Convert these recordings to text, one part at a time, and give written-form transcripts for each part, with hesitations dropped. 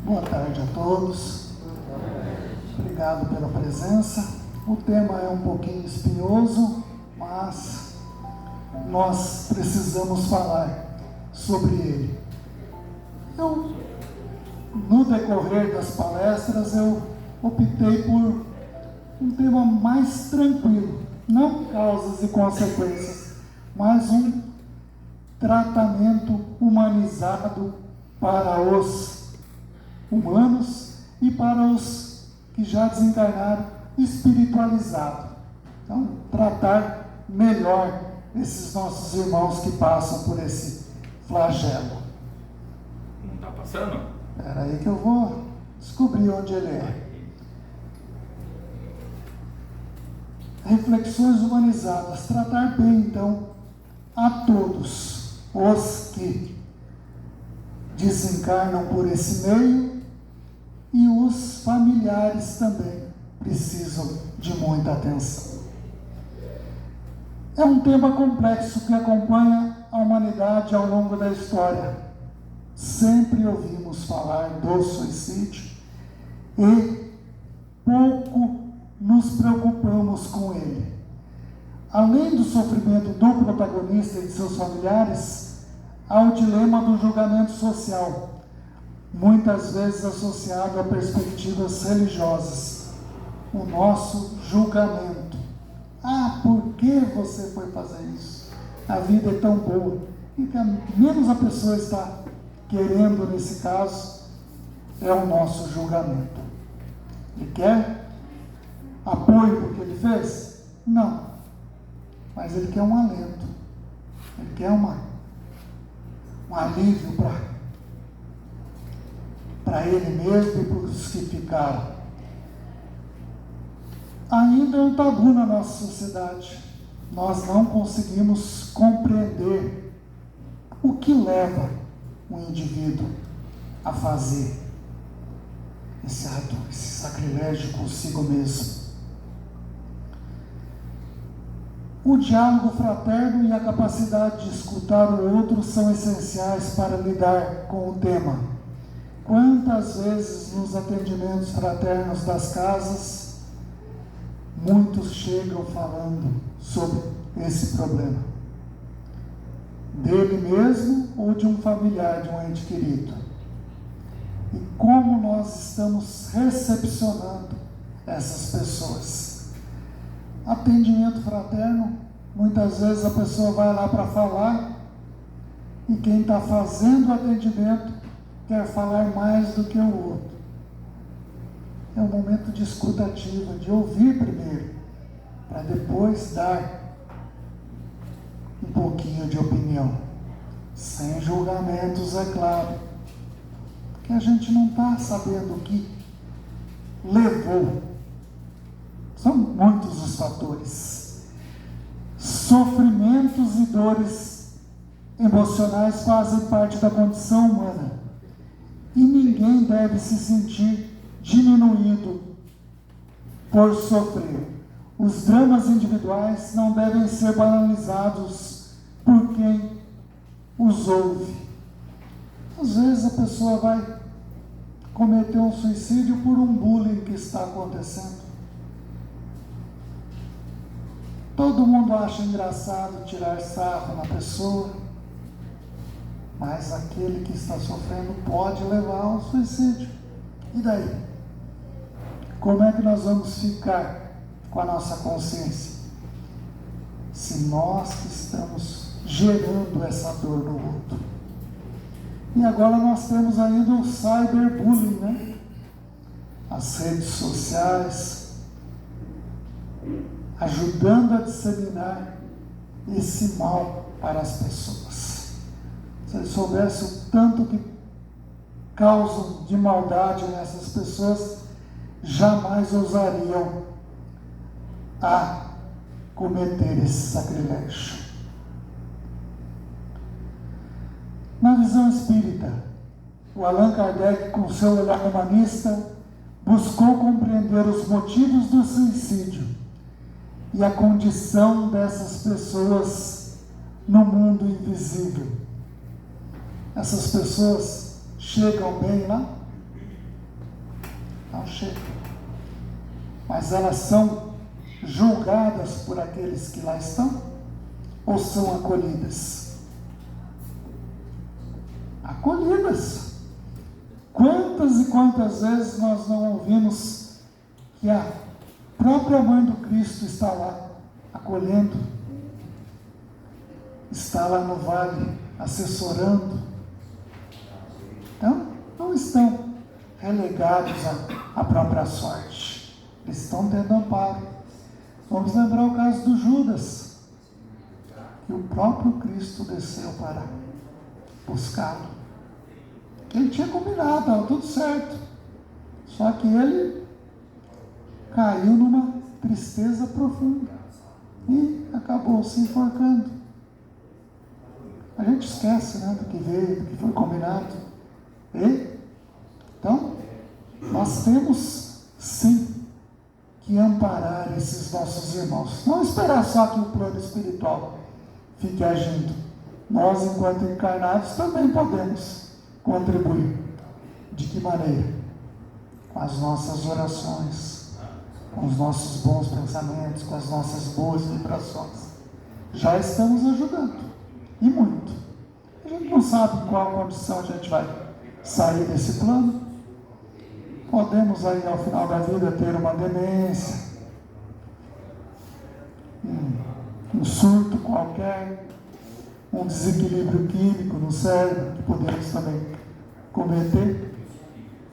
Boa tarde a todos. Obrigado pela presença. O tema é um pouquinho espinhoso, mas nós precisamos falar sobre ele. No decorrer das palestras, eu optei por um tema mais tranquilo, não causas e consequências, mas um tratamento humanizado para os humanos e para os que já desencarnaram, espiritualizado. Então, tratar melhor esses nossos irmãos que passam por esse flagelo. Não está passando? Espera aí que eu vou descobrir onde ele é. Reflexões humanizadas. Tratar bem, então, a todos os que desencarnam por esse meio e os familiares também precisam de muita atenção. É um tema complexo que acompanha a humanidade ao longo da história. Sempre ouvimos falar do suicídio e pouco nos preocupamos com ele. Além do sofrimento do protagonista e de seus familiares, há o dilema do julgamento social, muitas vezes associado a perspectivas religiosas. O nosso julgamento. Ah, por que você foi fazer isso? A vida é tão boa. Então, menos a pessoa está querendo, nesse caso, é o nosso julgamento. Ele quer apoio porque ele fez? Não. Mas ele quer um alento. Ele quer um alívio para ele mesmo e para os que ficaram. Ainda é um tabu na nossa sociedade. Nós não conseguimos compreender o que leva o indivíduo a fazer esse ato, esse sacrilégio consigo mesmo. O diálogo fraterno e a capacidade de escutar o outro são essenciais para lidar com o tema. Quantas vezes nos atendimentos fraternos das casas, muitos chegam falando sobre esse problema, dele mesmo ou de um familiar, de um ente querido. E como nós estamos recepcionando essas pessoas. Atendimento fraterno, muitas vezes a pessoa vai lá para falar e quem está fazendo o atendimento quer falar mais do que o outro. É um momento de escuta ativa, de ouvir primeiro, para depois dar um pouquinho de opinião. Sem julgamentos, é claro. Porque a gente não está sabendo o que levou. São muitos os fatores. Sofrimentos e dores emocionais fazem parte da condição humana. E ninguém deve se sentir diminuído por sofrer. Os dramas individuais não devem ser banalizados por quem os ouve. Às vezes a pessoa vai cometer um suicídio por um bullying que está acontecendo. Todo mundo acha engraçado tirar sarro na pessoa, mas aquele que está sofrendo pode levar ao suicídio. E daí? Como é que nós vamos ficar com a nossa consciência? Se nós que estamos gerando essa dor no outro. E agora nós temos ainda o cyberbullying, né? As redes sociais ajudando a disseminar esse mal para as pessoas. Se eles soubessem o tanto que causam de maldade nessas pessoas, jamais ousariam a cometer esse sacrilégio. Na visão espírita, o Allan Kardec, com seu olhar humanista, buscou compreender os motivos do suicídio e a condição dessas pessoas no mundo invisível. Essas pessoas chegam bem lá? não chegam. Mas elas são julgadas por aqueles que lá estão ou são acolhidas? Acolhidas. Quantas e quantas vezes nós não ouvimos que a própria mãe do Cristo está lá acolhendo, está lá no vale assessorando. Então, não estão relegados à própria sorte. Eles estão tendo amparo. Vamos lembrar o caso do Judas, que o próprio Cristo desceu para buscá-lo. Ele tinha combinado, estava tudo certo. Só que ele caiu numa tristeza profunda e acabou se enforcando. A gente esquece, né, do que veio, do que foi combinado. Então, nós temos sim que amparar esses nossos irmãos. Não esperar só que o plano espiritual fique agindo. Nós, enquanto encarnados, também podemos contribuir. De que maneira? Com as nossas orações, com os nossos bons pensamentos, com as nossas boas vibrações. Já estamos ajudando. E muito. A gente não sabe em qual condição a gente vai sair desse plano. Podemos aí ao final da vida ter uma demência, um surto qualquer, um desequilíbrio químico no cérebro que podemos também cometer.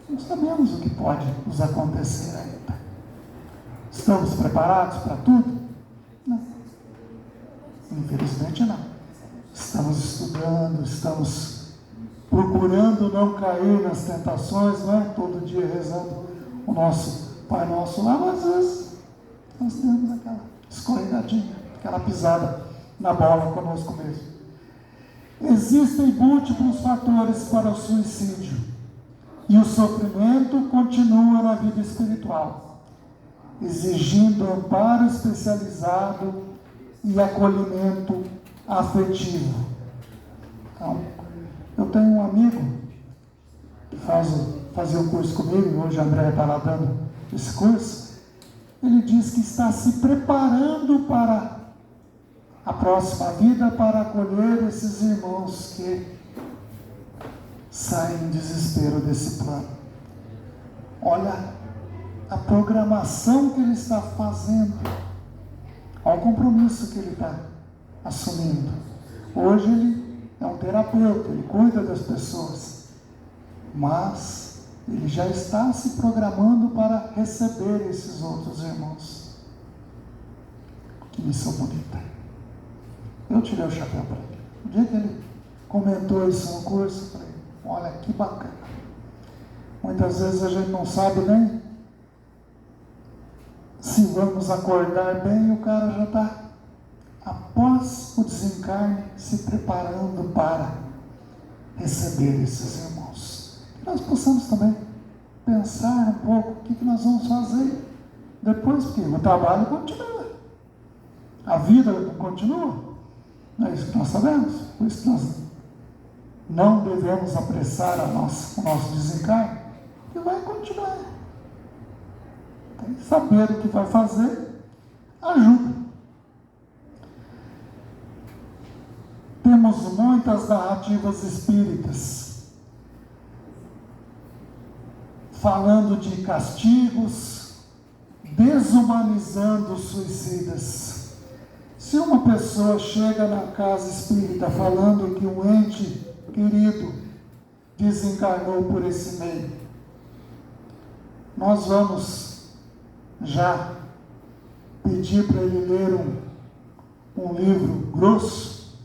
Não sabemos o que pode nos acontecer ainda. Estamos preparados para tudo? Não. Infelizmente não. Estamos estudando, estamos procurando não cair nas tentações, não é? Todo dia rezando o nosso Pai Nosso lá, mas às vezes nós temos aquela escorregadinha, aquela pisada na bola conosco mesmo. Existem múltiplos fatores para o suicídio e o sofrimento continua na vida espiritual, exigindo amparo especializado e acolhimento afetivo. Então, eu tenho um amigo que fazia o curso comigo, e hoje a Andréia está lá dando esse curso. Ele diz que está se preparando para a próxima vida, para acolher esses irmãos que saem em desespero desse plano. Olha a programação que ele está fazendo, olha o compromisso que ele está assumindo. Hoje ele é um terapeuta, ele cuida das pessoas, mas ele já está se programando para receber esses outros irmãos. Que missão bonita. Eu tirei o chapéu para ele. O dia que ele comentou isso no curso, eu falei, olha que bacana. Muitas vezes a gente não sabe nem se vamos acordar bem e o cara já está, após o desencarne, se preparando para receber esses irmãos. Que nós possamos também pensar um pouco o que nós vamos fazer depois, porque o trabalho continua, a vida continua. Não é isso que nós sabemos, por isso que nós não devemos apressar o nosso desencarne, que vai continuar. Tem que saber o que vai fazer, ajuda. Temos muitas narrativas espíritas falando de castigos, desumanizando os suicidas. Se uma pessoa chega na casa espírita falando que um ente querido desencarnou por esse meio, nós vamos já pedir para ele ler um livro grosso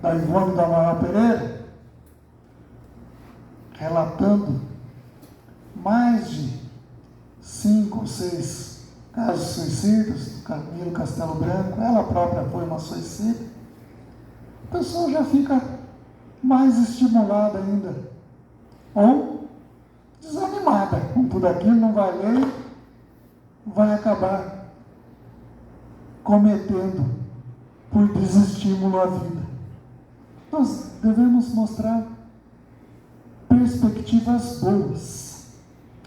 da Ivone da Amaral Pereira, relatando mais de 5 ou 6 casos suicidas do Camilo Castelo Branco. Ela própria foi uma suicida. A pessoa já fica mais estimulada ainda, ou desanimada com tudo aquilo, não vai ler, vai acabar cometendo por desestímulo a vida. Nós devemos mostrar perspectivas boas,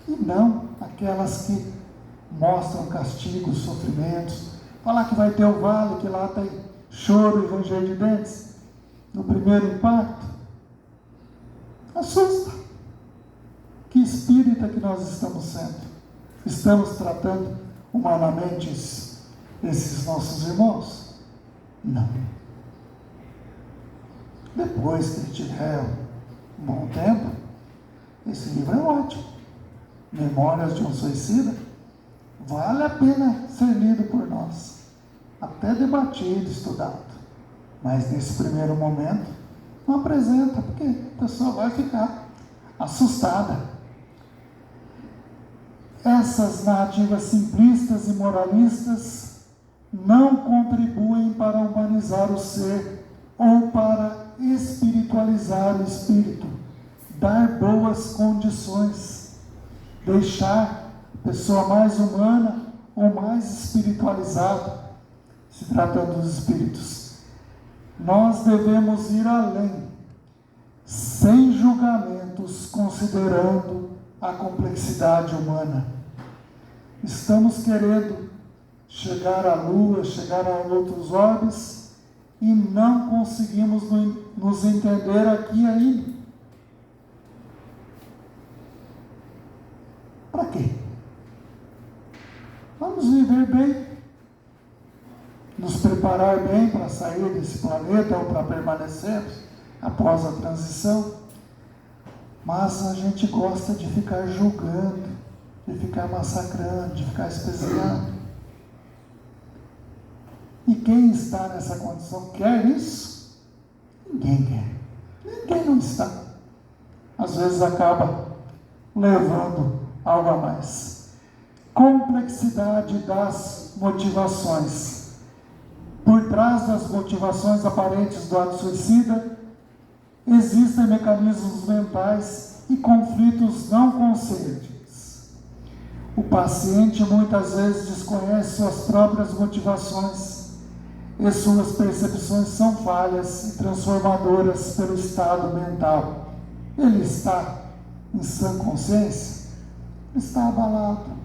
e não aquelas que mostram castigos, sofrimentos. Falar que vai ter o vale, que lá tem choro e ranger de dentes, no primeiro impacto, assusta. Que espírita que nós estamos sendo? Estamos tratando humanamente esses nossos irmãos? Não. Depois que ele tiver um bom tempo, esse livro é ótimo. Memórias de um Suicida, vale a pena ser lido por nós, até debatido, estudado. Mas nesse primeiro momento, não apresenta, porque a pessoa vai ficar assustada. Essas narrativas simplistas e moralistas não contribuem para humanizar o ser ou para espiritualizar o espírito, dar boas condições, deixar a pessoa mais humana ou mais espiritualizada, se tratando dos espíritos. Nós devemos ir além, sem julgamentos, considerando a complexidade humana. Estamos querendo chegar à Lua, chegar a outros orbes, e não conseguimos nos entender aqui ainda. Para quê? Vamos viver bem, nos preparar bem para sair desse planeta ou para permanecermos após a transição. Mas a gente gosta de ficar julgando, de ficar massacrando, de ficar espezinhando. E quem está nessa condição quer isso? Ninguém quer. Ninguém não está. Às vezes acaba levando algo a mais. Complexidade das motivações. Por trás das motivações aparentes do ato suicida, existem mecanismos mentais e conflitos não conscientes. O paciente muitas vezes desconhece suas próprias motivações e suas percepções são falhas e transformadoras pelo estado mental. Ele está em sã consciência? Está abalado.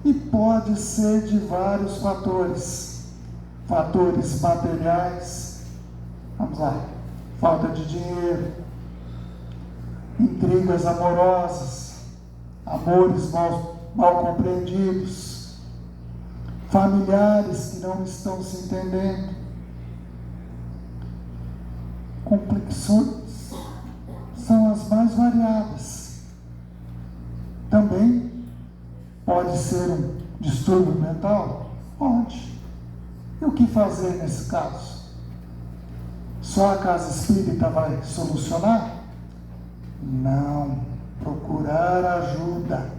E pode ser de vários fatores. Fatores materiais, vamos lá, falta de dinheiro, intrigas amorosas, amores mal compreendidos, familiares que não estão se entendendo, complexões são as mais variadas. Também pode ser um distúrbio mental? Pode. E o que fazer nesse caso? Só a casa espírita vai solucionar? Não. Procurar ajuda.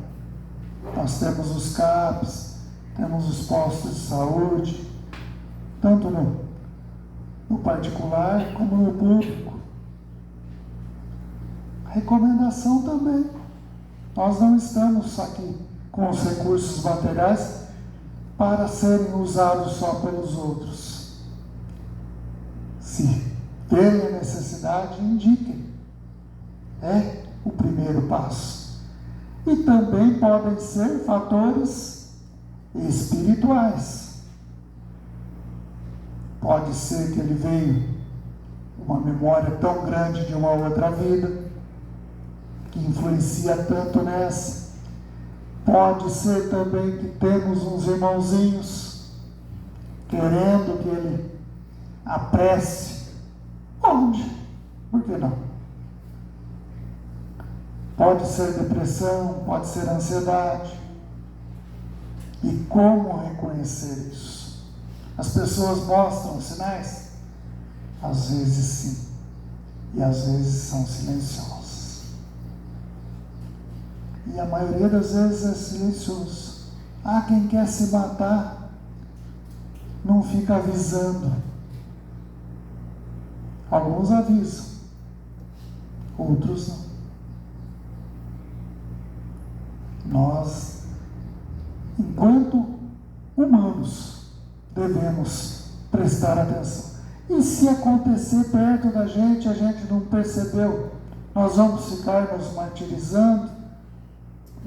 Nós temos os CAPs, temos os postos de saúde, tanto no particular como no público. Recomendação também. Nós não estamos aqui com os recursos materiais para serem usados só pelos outros. Se verem a necessidade, indiquem. É o primeiro passo. E também podem ser fatores espirituais. Pode ser que ele veio uma memória tão grande de uma outra vida, que influencia tanto nessa. Pode ser também que temos uns irmãozinhos querendo que ele apresse. Onde? Por que não? Pode ser depressão, pode ser ansiedade. E como reconhecer isso? As pessoas mostram sinais? Às vezes sim, e às vezes são silenciosos. E a maioria das vezes é silencioso. Há quem quer se matar, não fica avisando. Alguns avisam, outros não. Nós, enquanto humanos, devemos prestar atenção. E se acontecer perto da gente, a gente não percebeu, nós vamos ficar nos martirizando,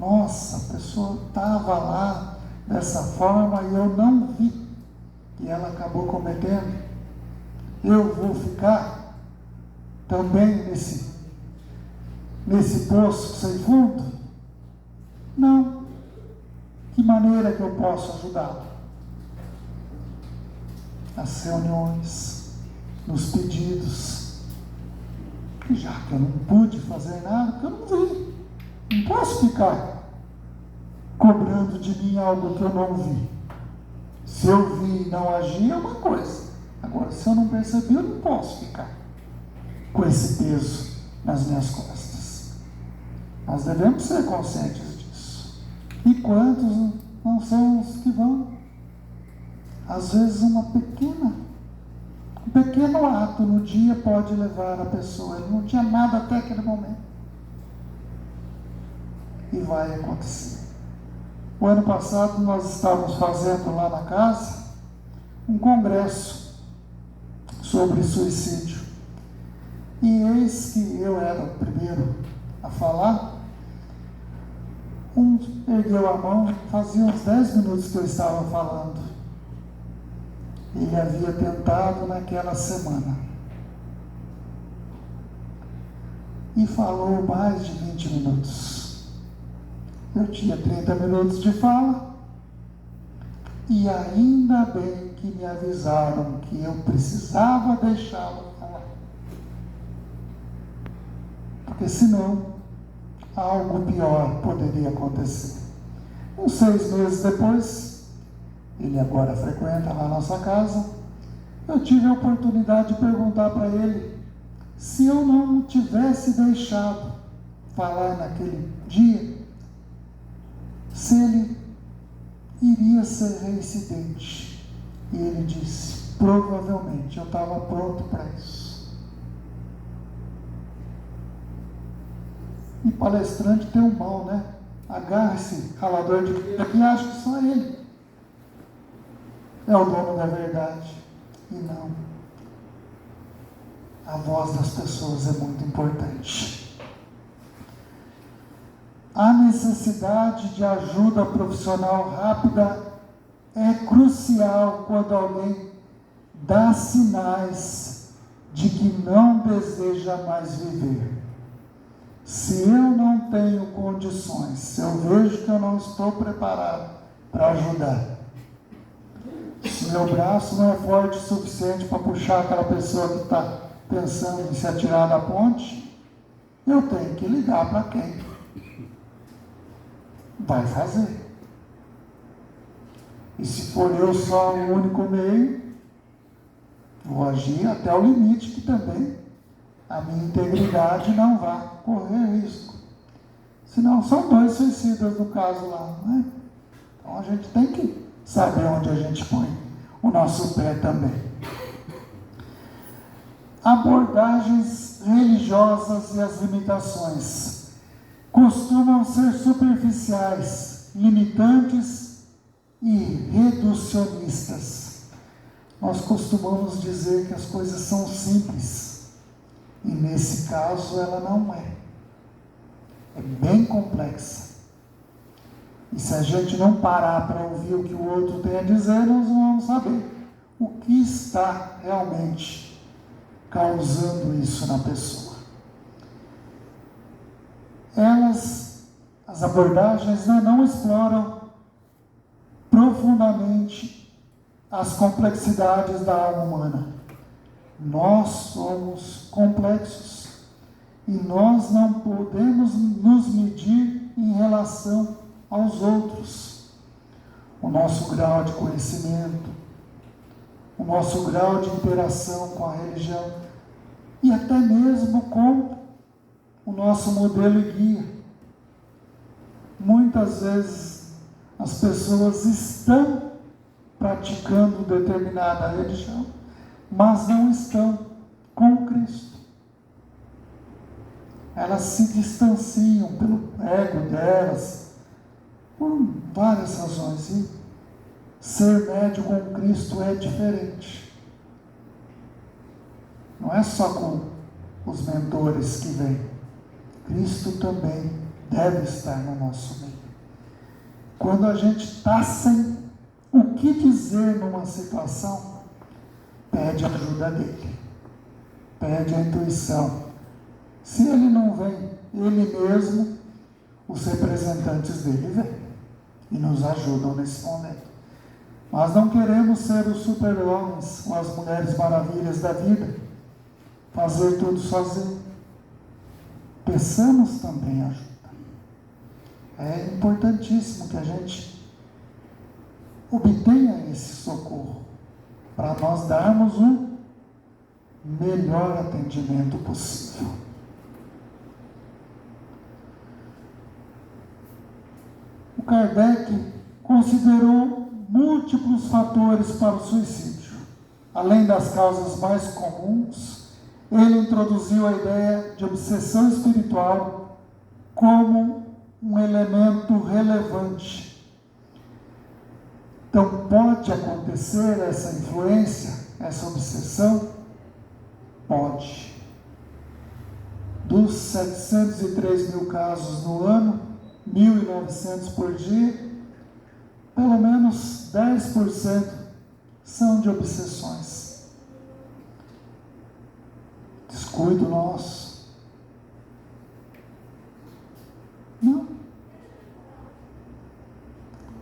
Nossa, a pessoa estava lá dessa forma e eu não vi que ela acabou cometendo. Eu vou ficar também nesse poço sem fundo? Não. Que maneira que eu posso ajudá-lo? Nas reuniões, nos pedidos. E já que eu não pude fazer nada, porque eu não vi. Não posso ficar cobrando de mim algo que eu não vi. Se eu vi e não agi é uma coisa. Agora, se eu não percebi, eu não posso ficar com esse peso nas minhas costas. Nós devemos ser conscientes disso. E quantos não são os que vão? Às vezes um pequeno ato no dia pode levar a pessoa. Ele não tinha nada até aquele momento. E vai acontecer. O ano passado nós estávamos fazendo lá na casa um congresso sobre suicídio. E eis que eu era o primeiro a falar. Um ergueu a mão, fazia uns 10 minutos que eu estava falando. Ele havia tentado naquela semana. E falou mais de 20 minutos. Eu tinha 30 minutos de fala. E ainda bem que me avisaram que eu precisava deixá-lo falar. Porque senão, algo pior poderia acontecer. Uns 6 meses depois, ele agora frequenta lá a nossa casa, eu tive a oportunidade de perguntar para ele se eu não tivesse deixado falar naquele dia, se ele iria ser reincidente. E ele disse, provavelmente, eu estava pronto para isso. E palestrante tem um mal, né? Agarra esse ralador de vida e acha que só ele é o dono da verdade. E não. A voz das pessoas é muito importante. A necessidade de ajuda profissional rápida é crucial quando alguém dá sinais de que não deseja mais viver. Se eu não tenho condições, se eu vejo que eu não estou preparado para ajudar, se meu braço não é forte o suficiente para puxar aquela pessoa que está pensando em se atirar da ponte, eu tenho que ligar para quem vai fazer. E se for eu só o único meio, vou agir até o limite que também a minha integridade não vai correr risco. Senão são 2 suicidas no caso lá, né? Então a gente tem que saber onde a gente põe o nosso pé também. Abordagens religiosas e as limitações costumam ser superficiais, limitantes e reducionistas. Nós costumamos dizer que as coisas são simples, e nesse caso ela não é. É bem complexa. E se a gente não parar para ouvir o que o outro tem a dizer, nós não vamos saber o que está realmente causando isso na pessoa. As abordagens não exploram profundamente as complexidades da alma humana. Nós somos complexos e nós não podemos nos medir em relação aos outros. O nosso grau de conhecimento, o nosso grau de interação com a religião e até mesmo com o nosso modelo e guia. Muitas vezes as pessoas estão praticando determinada religião, mas não estão com Cristo. Elas se distanciam pelo ego delas, por várias razões. E ser médio com Cristo é diferente. Não é só com os mentores que vêm. Cristo também deve estar no nosso meio. Quando a gente está sem o que dizer numa situação, pede a ajuda dele, pede a intuição. Se ele não vem, ele mesmo, os representantes dele vêm e nos ajudam nesse momento. Mas não queremos ser os super-homens ou as mulheres maravilhas da vida, fazer tudo sozinho. Peçamos também ajuda. É importantíssimo que a gente obtenha esse socorro para nós darmos o melhor atendimento possível. O Kardec considerou múltiplos fatores para o suicídio. Além das causas mais comuns, ele introduziu a ideia de obsessão espiritual como um elemento relevante. Então, pode acontecer essa influência, essa obsessão? Pode. Dos 703 mil casos no ano, 1.900 por dia, pelo menos 10% são de obsessões. Descuido nosso. Não.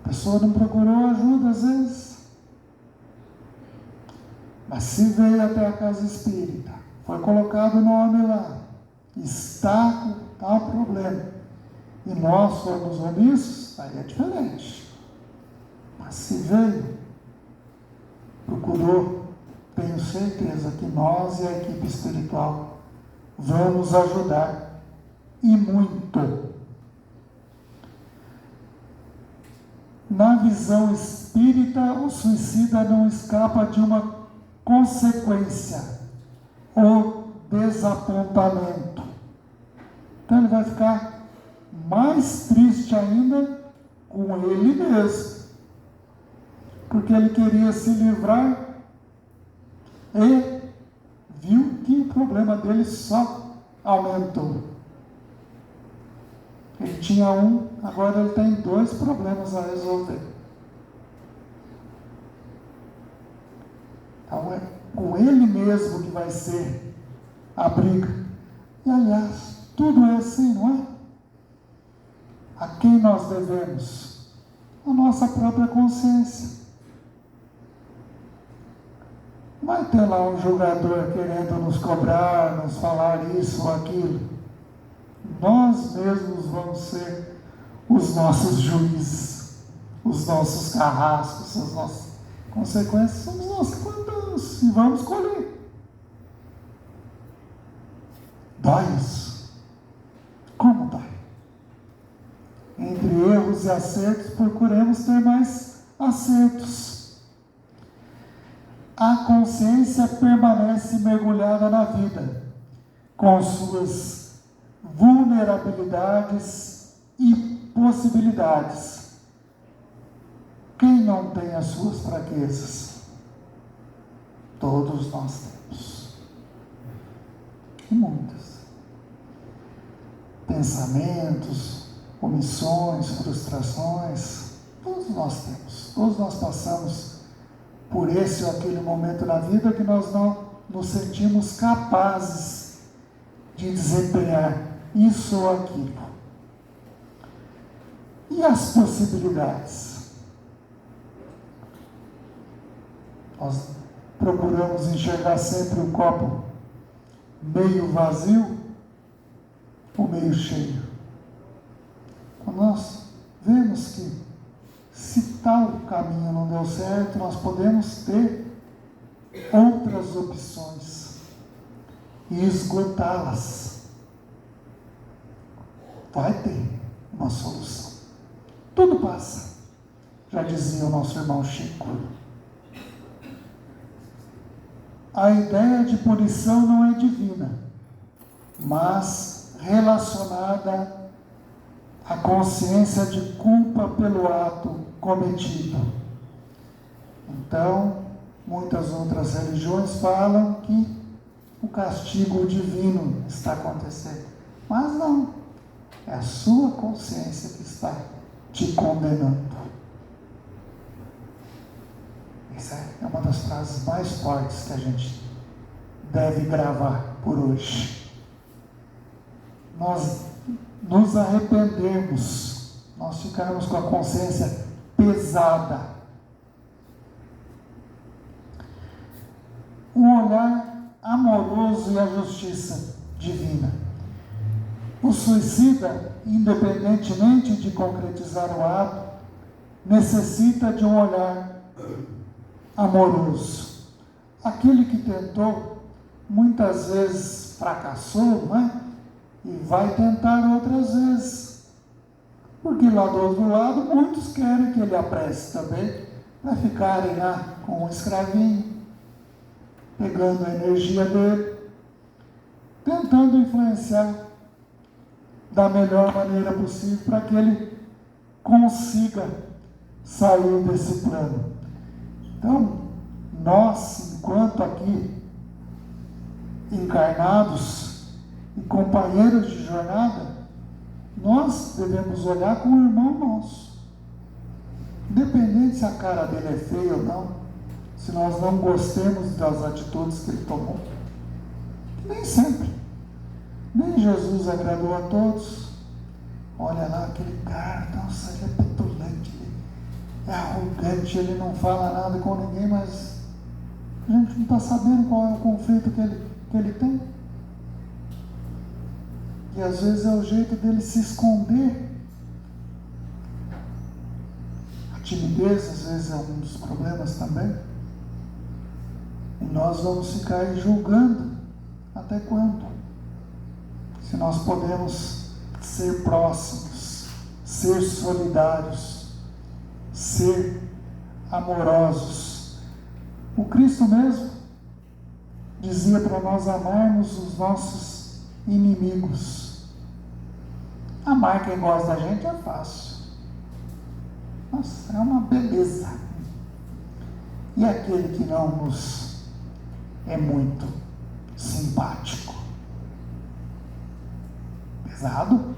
A pessoa não procurou ajuda às vezes. Mas se veio até a casa espírita, foi colocado o nome lá, está com tal problema, e nós fomos omissos, aí é diferente. Mas se veio, procurou, tenho certeza que nós e a equipe espiritual vamos ajudar, e muito. Na visão espírita, o suicida não escapa de uma consequência, o desapontamento. Então ele vai ficar mais triste ainda com ele mesmo, porque ele queria se livrar e viu que o problema dele só aumentou. Ele tinha um, agora ele tem 2 problemas a resolver. Então é com ele mesmo que vai ser a briga. E aliás, tudo é assim, não é? A quem nós devemos? A nossa própria consciência. Vai ter lá um julgador querendo nos cobrar, nos falar isso ou aquilo. Nós mesmos vamos ser os nossos juízes, os nossos carrascos, as nossas consequências. Somos nós que mandamos e vamos colher. Dói isso? Como dói? Entre erros e acertos, procuremos ter mais acertos. A consciência permanece mergulhada na vida, com suas vulnerabilidades e possibilidades. Quem não tem as suas fraquezas? Todos nós temos. E muitas. Pensamentos, omissões, frustrações, todos nós temos. Todos nós passamos por esse ou aquele momento na vida que nós não nos sentimos capazes de desempenhar isso ou aquilo. E as possibilidades? Nós procuramos enxergar sempre o copo meio vazio ou meio cheio. Quando nós vemos que se tal caminho não deu certo, nós podemos ter outras opções e esgotá-las. Vai ter uma solução. Tudo passa, já dizia o nosso irmão Chico. A ideia de punição não é divina, mas relacionada à consciência de culpa pelo ato cometido. Então, muitas outras religiões falam que o castigo divino está acontecendo. Mas não. É a sua consciência que está te condenando. Essa é uma das frases mais fortes que a gente deve gravar por hoje. Nós nos arrependemos, nós ficarmos com a consciência pesada. O olhar amoroso e a justiça divina. O suicida, independentemente de concretizar o ato, necessita de um olhar amoroso. Aquele que tentou, muitas vezes fracassou, não é? E vai tentar outras vezes. Porque lá do outro lado, muitos querem que ele apresse também, para ficarem lá com o escravinho, pegando a energia dele, tentando influenciar da melhor maneira possível para que ele consiga sair desse plano. Então, nós, enquanto aqui encarnados e companheiros de jornada, nós devemos olhar com o irmão nosso, independente se a cara dele é feia ou não, se nós não gostemos das atitudes que ele tomou. Nem sempre. Nem Jesus agradou a todos. Olha lá aquele cara, nossa, ele é petulante, ele é arrogante, ele não fala nada com ninguém, mas a gente não está sabendo qual é o conflito que ele tem. E às vezes é o jeito dele se esconder. A timidez às vezes é um dos problemas também. E nós vamos ficar aí julgando até quando? Se nós podemos ser próximos, ser solidários, ser amorosos. O Cristo mesmo dizia para nós amarmos os nossos inimigos. Amar quem gosta da gente é fácil. Nossa, é uma beleza. E aquele que não nos é muito simpático? Pesado?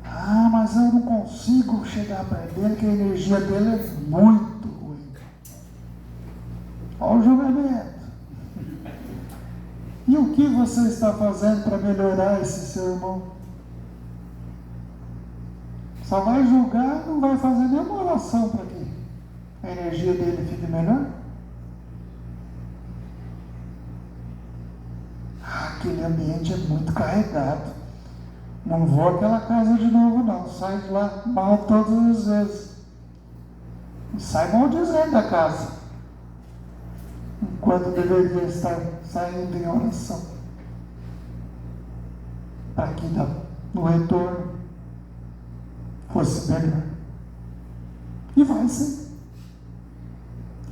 Ah, mas eu não consigo chegar perto dele, que a energia dele é muito ruim. Olha o julgamento. E o que você está fazendo para melhorar esse seu irmão? Só vai julgar, não vai fazer nenhuma oração para que a energia dele fique melhor? Aquele ambiente é muito carregado. Não vou àquela casa de novo não. Sai de lá mal todas as vezes. E sai maldizendo da casa, enquanto deveria estar saindo em oração, para que no retorno fosse melhor. E vai ser.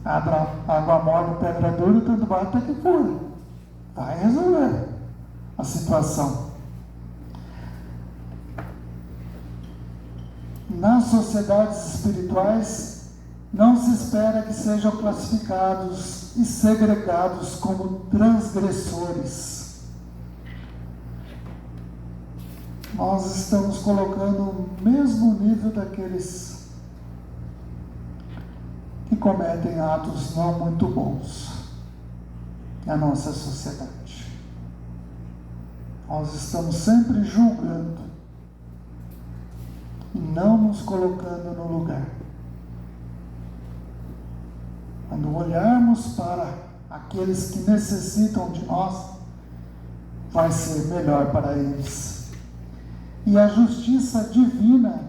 Água mole, pedra dura, tanto bate até que fura. Vai resolver a situação. Nas sociedades espirituais, não se espera que sejam classificados e segregados como transgressores. Nós estamos colocando o mesmo nível daqueles que cometem atos não muito bons na nossa sociedade. Nós estamos sempre julgando e não nos colocando no lugar. Quando olharmos para aqueles que necessitam de nós, vai ser melhor para eles. E a justiça divina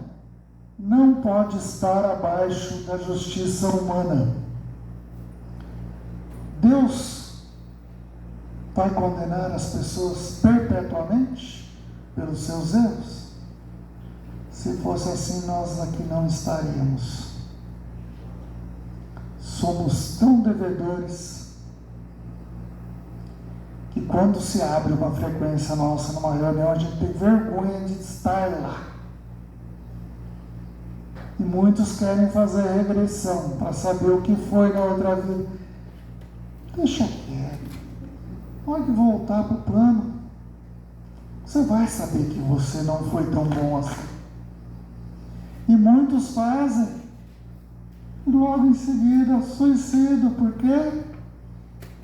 não pode estar abaixo da justiça humana. Deus vai condenar as pessoas perpetuamente pelos seus erros? Se fosse assim, nós aqui não estaríamos. Somos tão devedores que quando se abre uma frequência nossa numa reunião, a gente tem vergonha de estar lá. E muitos querem fazer regressão para saber o que foi na outra vida. Deixa quieto. Pode voltar para o plano. você vai saber que você não foi tão bom assim. E muitos fazem, e logo em seguida suicidam, porque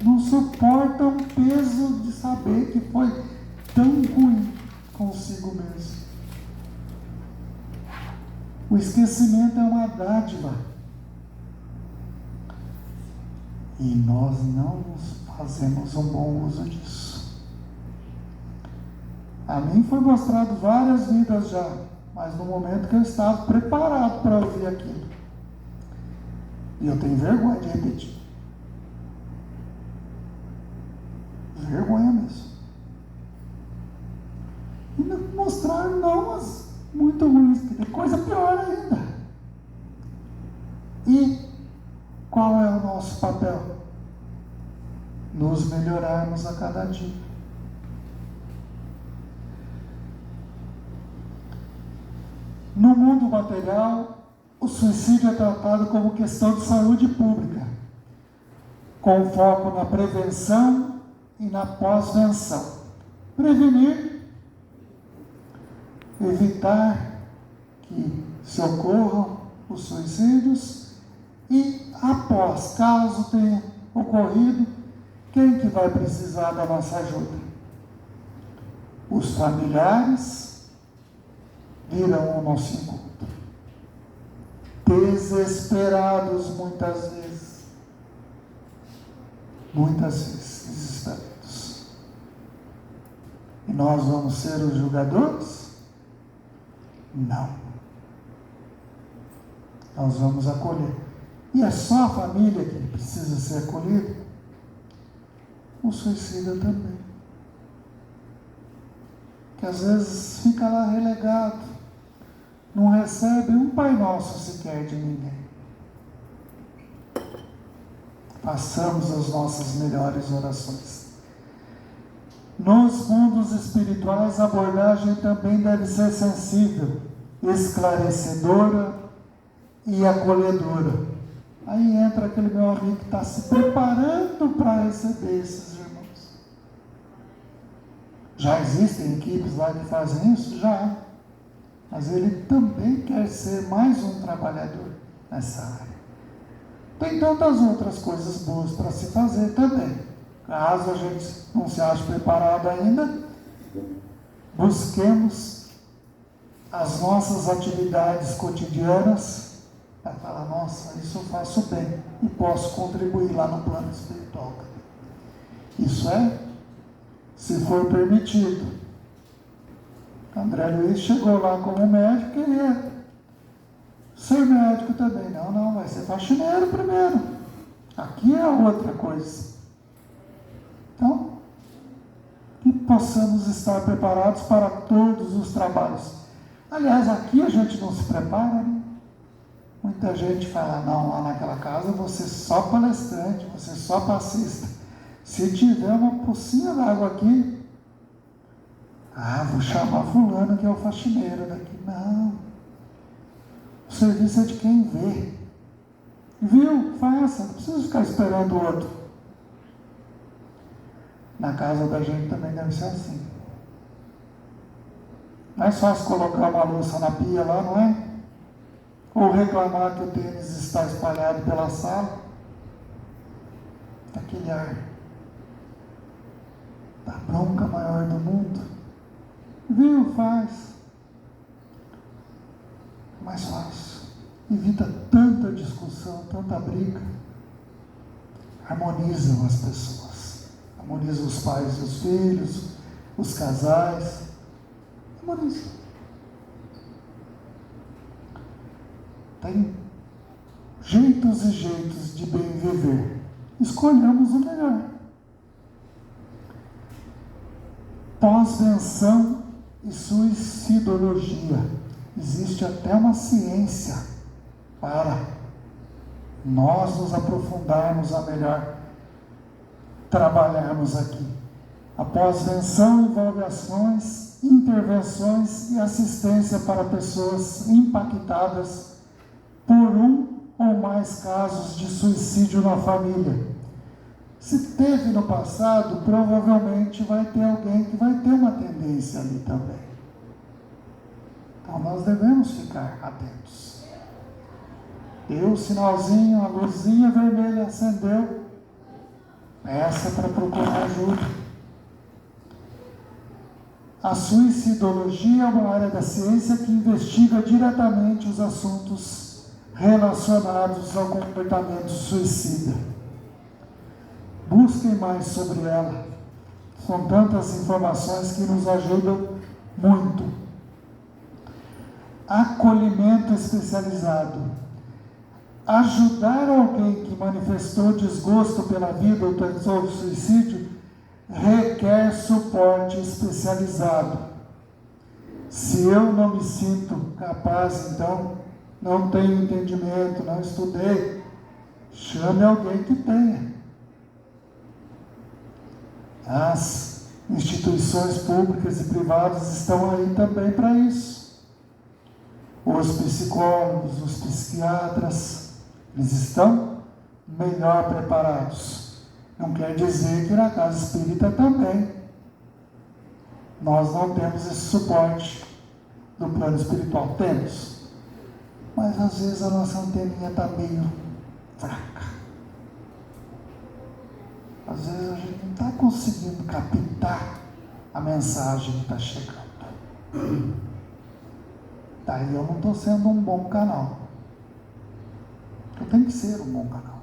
não suportam o peso de saber que foi tão ruim consigo mesmo. O esquecimento é uma dádiva. E nós não fazemos um bom uso disso. A mim foi mostrado várias vidas já, mas no momento que eu estava preparado para ouvir aquilo. E eu tenho vergonha de repetir. Vergonha mesmo. E mostrar não as muito ruins, que tem coisa pior ainda. E qual é o nosso papel? Nos melhorarmos a cada dia. No mundo material, o suicídio é tratado como questão de saúde pública, com foco na prevenção e na pós-venção. Prevenir, evitar que se ocorram os suicídios e, após, caso tenha ocorrido, quem que vai precisar da nossa ajuda? Os familiares virão ao nosso encontro, desesperados muitas vezes desesperados. E nós vamos ser os julgadores? Não. Nós vamos acolher. E é só a família que precisa ser acolhida? O suicida também. Que às vezes fica lá relegado, não recebe um Pai Nosso sequer de ninguém. Façamos as nossas melhores orações. Nos mundos espirituais, a abordagem também deve ser sensível, esclarecedora e acolhedora. Aí entra aquele meu amigo que está se preparando para receber esses irmãos. Já existem equipes lá que fazem isso? Já. Mas ele também quer ser mais um trabalhador nessa área. Tem tantas outras coisas boas para se fazer também. Caso a gente não se ache preparado ainda, busquemos as nossas atividades cotidianas para falar, nossa, isso eu faço bem e posso contribuir lá no plano espiritual também. Isso é, se for permitido. André Luiz chegou lá como médico e queria ser médico também. Não, vai ser faxineiro primeiro. Aqui é outra coisa. Então, que possamos estar preparados para todos os trabalhos. Aliás, aqui a gente não se prepara, né? Muita gente fala, não, lá naquela casa você só palestrante, você só passista. Se tiver uma pocinha d'água aqui, vou chamar fulano que é o faxineiro daqui. Não. O serviço é de quem vê. Viu? Faça. Não precisa ficar esperando o outro. Na casa da gente também deve ser assim. Não é fácil colocar uma louça na pia lá, não é? Ou reclamar que o tênis está espalhado pela sala. Aquele ar da bronca maior do mundo. Viu? Faz. Mais fácil. Evita tanta discussão, tanta briga. Harmonizam as pessoas. Harmonizam os pais e os filhos, os casais. Harmonizam. Tem jeitos e jeitos de bem viver. Escolhamos o melhor. Pós-venção e suicidologia. Existe até uma ciência para nós nos aprofundarmos a melhor, trabalharmos aqui. A pós-venção envolve ações, intervenções e assistência para pessoas impactadas por um ou mais casos de suicídio na família, Se teve no passado, provavelmente vai ter alguém que vai ter uma tendência ali também. Então nós devemos ficar atentos. Deu o sinalzinho, a luzinha vermelha acendeu, peça para procurar ajuda. A suicidologia é uma área da ciência que investiga diretamente os assuntos relacionados ao comportamento suicida. Busquem mais sobre ela. São tantas informações que nos ajudam muito. Acolhimento especializado. Ajudar alguém que manifestou desgosto pela vida ou tentou suicídio requer suporte especializado. Se eu não me sinto capaz, então, não tenho entendimento, não estudei, chame alguém que tenha. As instituições públicas e privadas estão aí também para isso. Os psicólogos, os psiquiatras, eles estão melhor preparados. Não quer dizer que na casa espírita também nós não temos esse suporte no plano espiritual. Temos, mas às vezes a nossa anteninha está meio fraca. Às vezes a gente não está conseguindo captar a mensagem que está chegando. Daí eu não estou sendo um bom canal. Eu tenho que ser um bom canal.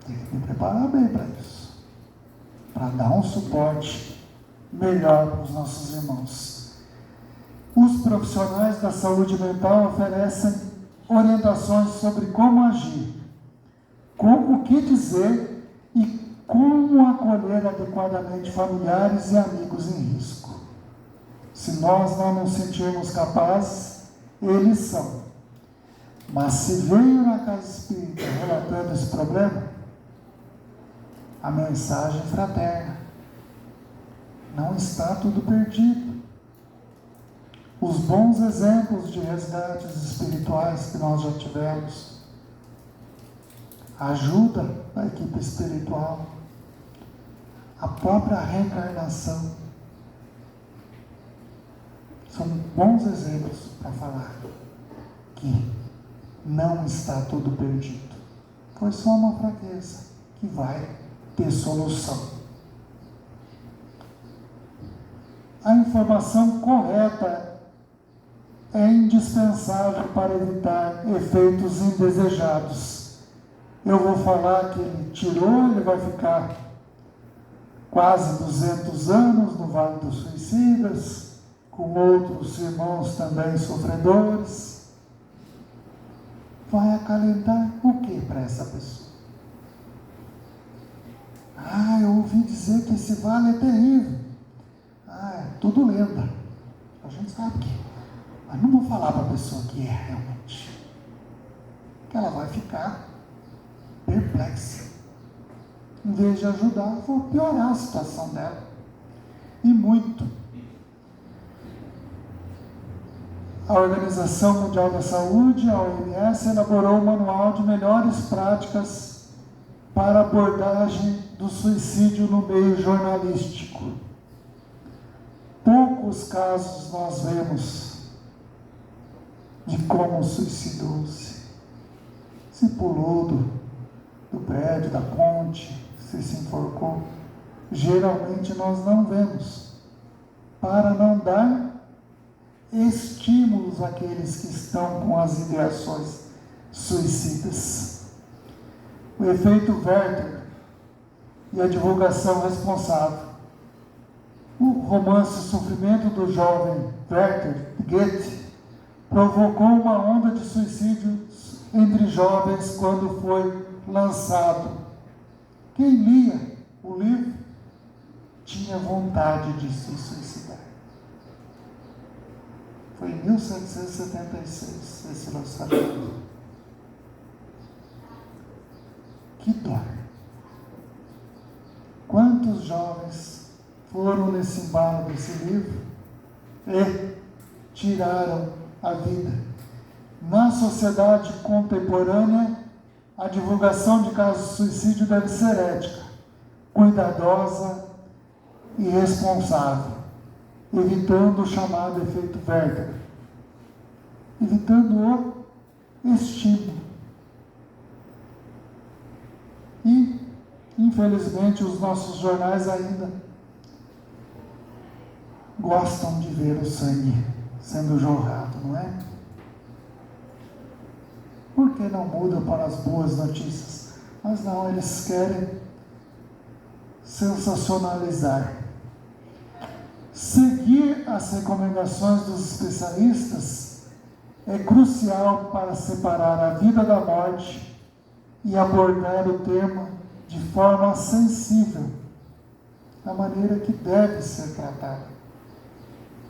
Tenho que me preparar bem para isso. Para dar um suporte melhor para os nossos irmãos. Os profissionais da saúde mental oferecem orientações sobre como agir, o que dizer e como acolher adequadamente familiares e amigos em risco. Se nós não nos sentirmos capazes, eles são. Mas se veio na casa espírita relatando esse problema, a mensagem fraterna. Não está tudo perdido. Os bons exemplos de resgates espirituais que nós já tivemos, a ajuda da equipe espiritual, a própria reencarnação, são bons exemplos para falar que não está tudo perdido. Foi só uma fraqueza que vai ter solução. A informação correta é indispensável para evitar efeitos indesejados. Eu vou falar que ele tirou, ele vai ficar quase 200 anos no Vale dos Suicidas, com outros irmãos também sofredores. Vai acalentar o que para essa pessoa? Eu ouvi dizer que esse vale é terrível. É tudo lenda. A gente sabe que. Mas não vou falar para a pessoa que é realmente. Que ela vai ficar perplexa. Em vez de ajudar, vou piorar a situação dela. E muito. A Organização Mundial da Saúde, a OMS, elaborou um manual de melhores práticas para abordagem do suicídio no meio jornalístico. Poucos casos nós vemos de como suicidou-se. Se pulou do prédio, da ponte, se enforcou. Geralmente nós não vemos, para não dar estímulos àqueles que estão com as ideações suicidas. O efeito Werther e a divulgação responsável. O romance Sofrimento do Jovem Werther de Goethe provocou uma onda de suicídios entre jovens quando foi lançado. Quem lia o livro tinha vontade de se suicidar. Foi em 1776 esse lançamento. Que dor! Quantos jovens foram nesse embalo desse livro e tiraram a vida? Na sociedade contemporânea, a divulgação de casos de suicídio deve ser ética, cuidadosa e responsável, evitando o chamado efeito Werther, evitando o estímulo. E, infelizmente, os nossos jornais ainda gostam de ver o sangue sendo jorrado, não é? Por que não mudam para as boas notícias? Mas não, eles querem sensacionalizar. Seguir as recomendações dos especialistas é crucial para separar a vida da morte e abordar o tema de forma sensível, da maneira que deve ser tratada,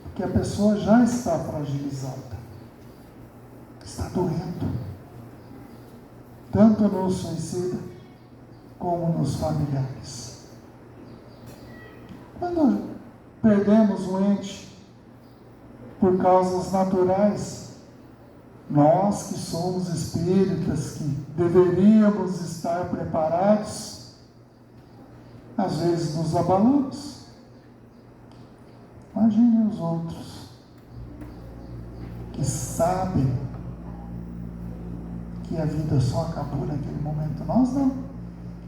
porque a pessoa já está fragilizada, está doendo, tanto no suicida como nos familiares. Quando perdemos um ente por causas naturais, nós que somos espíritas, que deveríamos estar preparados, às vezes nos abalamos. Imagine os outros que sabem que a vida só acabou naquele momento. Nós não.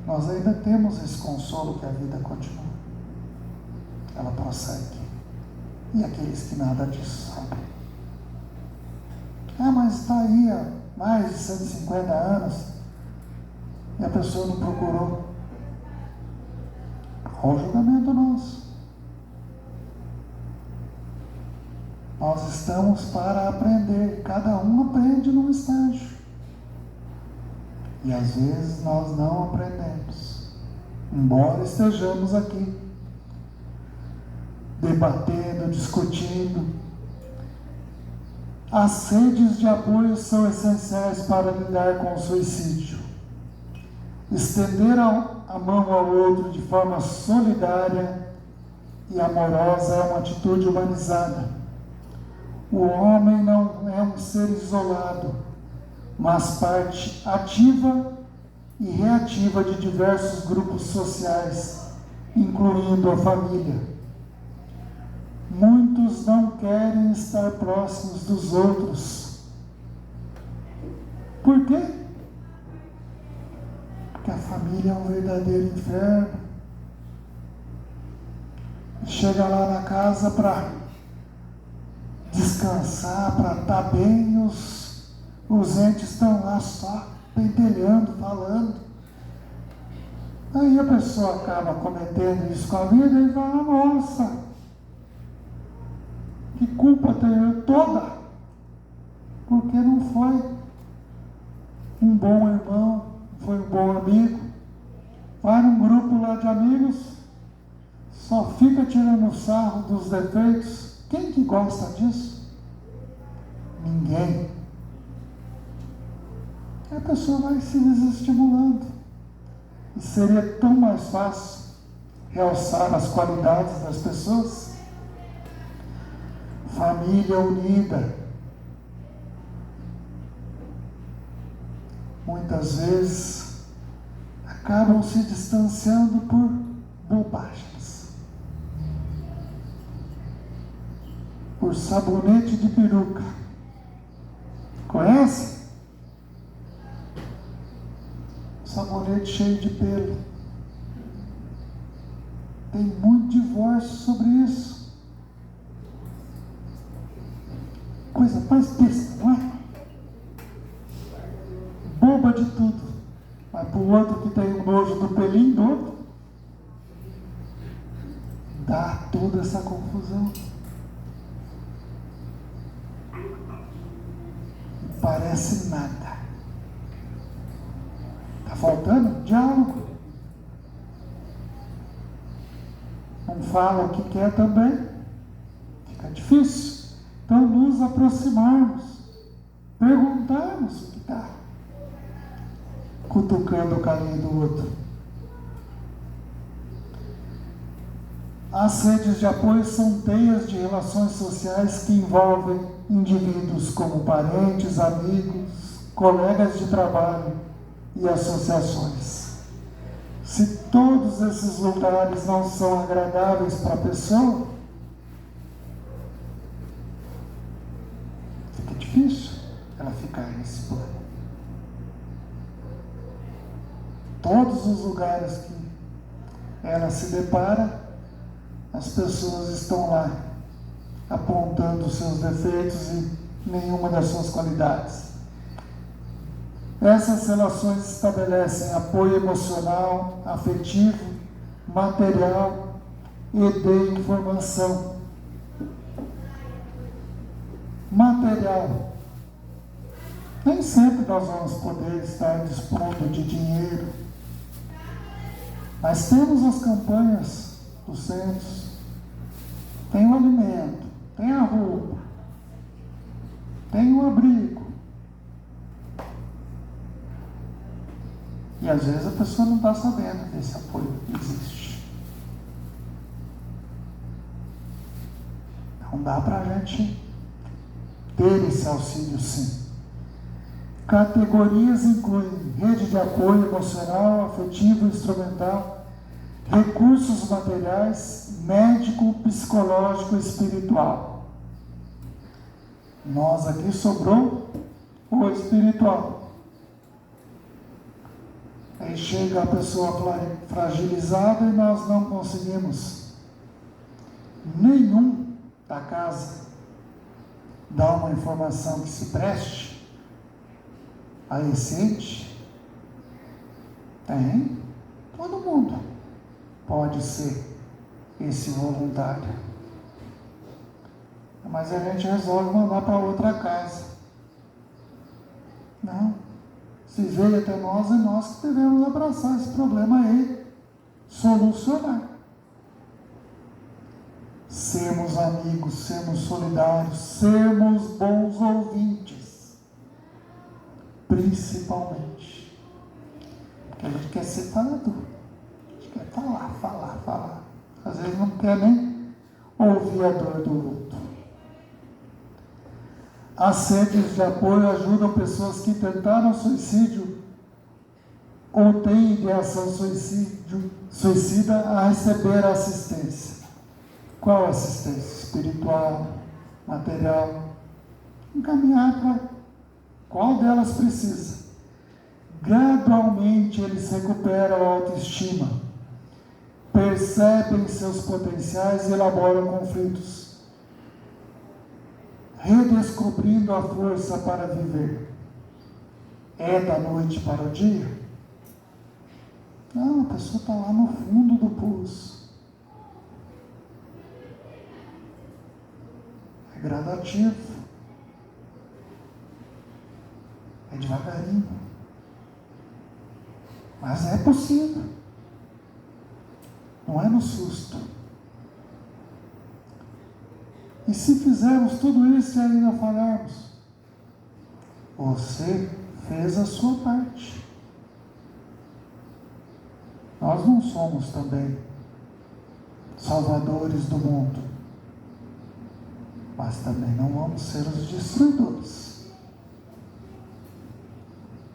Nós ainda temos esse consolo que a vida continua. Ela prossegue. E aqueles que nada disso sabem. Mas está aí há mais de 150 anos e a pessoa não procurou. Qual o julgamento nosso? Nós estamos para aprender. Cada um aprende num estágio. E às vezes nós não aprendemos, embora estejamos aqui, debatendo, discutindo. As redes de apoio são essenciais para lidar com o suicídio. Estender a mão ao outro de forma solidária e amorosa é uma atitude humanizada. O homem não é um ser isolado, mas parte ativa e reativa de diversos grupos sociais, incluindo a família. Muitos não querem estar próximos dos outros. Por quê? Porque a família é um verdadeiro inferno. Chega lá na casa para descansar, para estar bem, os entes estão lá só pentelhando, falando. Aí a pessoa acaba cometendo isso com a vida e fala: nossa, que culpa tenho eu toda? Porque não foi um bom irmão, foi um bom amigo. Vai num grupo lá de amigos, só fica tirando sarro dos defeitos. Quem que gosta disso? Ninguém. A pessoa vai se desestimulando. E seria tão mais fácil realçar as qualidades das pessoas. Família unida. Muitas vezes acabam se distanciando por bobagens. Por sabonete de peruca. Conhece? Sabonete cheio de pelo. Tem muito divórcio sobre isso. Coisa mais besta, não é? Boba de tudo. Mas para o outro que tem um nojo do pelinho do outro, dá toda essa confusão. E parece nada. Está faltando diálogo. Não fala o que quer também. Fica difícil. Então, nos aproximarmos, perguntarmos o que está cutucando o caminho do outro. As redes de apoio são teias de relações sociais que envolvem indivíduos como parentes, amigos, colegas de trabalho, e associações. Se todos esses lugares não são agradáveis para a pessoa, fica difícil ela ficar nesse plano. Todos os lugares que ela se depara, as pessoas estão lá apontando os seus defeitos e nenhuma das suas qualidades. Essas relações estabelecem apoio emocional, afetivo, material e de informação. Material. Nem sempre nós vamos poder estar dispondo de dinheiro, mas temos as campanhas dos centros, tem o alimento, tem a roupa, tem o abrigo. E às vezes a pessoa não está sabendo que esse apoio existe. Então dá para a gente ter esse auxílio, sim. Categorias incluem rede de apoio emocional, afetivo, instrumental, recursos materiais, médico, psicológico e espiritual. Nós aqui sobrou o espiritual. Aí chega a pessoa fragilizada e nós não conseguimos nenhum da casa dar uma informação que se preste a esse ente. Tem. Todo mundo pode ser esse voluntário. Mas a gente resolve mandar para outra casa. Não. Se veio até nós, é nós que devemos abraçar esse problema e solucionar. Sermos amigos, sermos solidários, sermos bons ouvintes. Principalmente. Porque a gente quer ser falador. A gente quer falar. Às vezes não quer nem ouvir a dor do outro. As redes de apoio ajudam pessoas que tentaram suicídio ou têm ideação suicida a receber assistência. Qual assistência? Espiritual, material. Encaminhar para qual delas precisa. Gradualmente eles recuperam a autoestima, percebem seus potenciais e elaboram conflitos, redescobrindo a força para viver. É da noite para o dia? Não, a pessoa está lá no fundo do poço. É gradativo. É devagarinho. Mas é possível. Não é no susto. E se fizermos tudo isso e ainda falharmos, você fez a sua parte. Nós não somos também salvadores do mundo, mas também não vamos ser os destruidores.